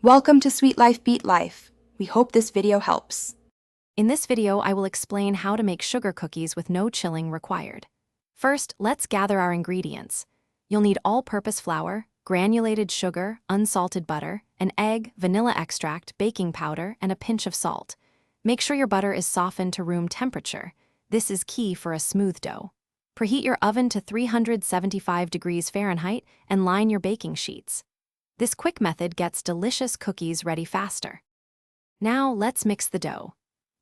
Welcome to Sweet Life Beat Life. We hope this video helps. In this video, I will explain how to make sugar cookies with no chilling required. First, let's gather our ingredients. You'll need all-purpose flour, granulated sugar, unsalted butter, an egg, vanilla extract, baking powder, and a pinch of salt. Make sure your butter is softened to room temperature. This is key for a smooth dough. Preheat your oven to 375 degrees Fahrenheit and line your baking sheets. This quick method gets delicious cookies ready faster. Now let's mix the dough.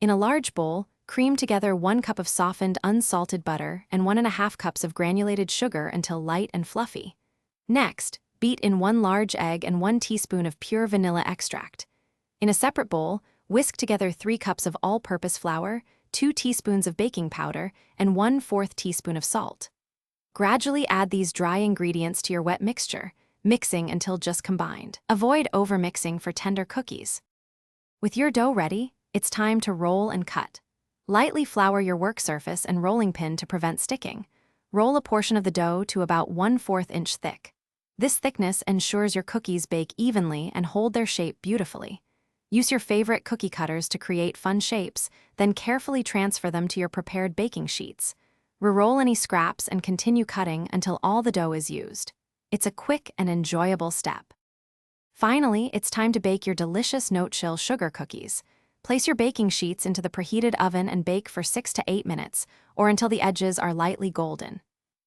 In a large bowl, cream together 1 cup of softened unsalted butter and 1.5 cups of granulated sugar until light and fluffy. Next, beat in 1 large egg and 1 teaspoon of pure vanilla extract. In a separate bowl, whisk together 3 cups of all-purpose flour, 2 teaspoons of baking powder, and 1/4 teaspoon of salt. Gradually add these dry ingredients to your wet mixture, mixing until just combined. Avoid overmixing for tender cookies. With your dough ready, it's time to roll and cut. Lightly flour your work surface and rolling pin to prevent sticking. Roll a portion of the dough to about 1/4 inch thick. This thickness ensures your cookies bake evenly and hold their shape beautifully. Use your favorite cookie cutters to create fun shapes, then carefully transfer them to your prepared baking sheets. Re-roll any scraps and continue cutting until all the dough is used. It's a quick and enjoyable step. Finally, it's time to bake your delicious no-chill sugar cookies. Place your baking sheets into the preheated oven and bake for 6 to 8 minutes, or until the edges are lightly golden.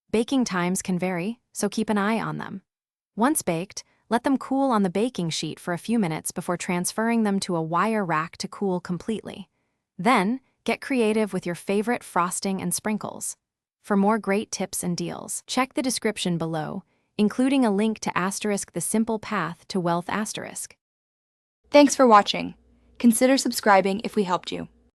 Baking times can vary, so keep an eye on them. Once baked, let them cool on the baking sheet for a few minutes before transferring them to a wire rack to cool completely. Then, get creative with your favorite frosting and sprinkles. For more great tips and deals, check the description below, including a link to *The Simple Path to Wealth*. Thanks for watching. Consider subscribing if we helped you.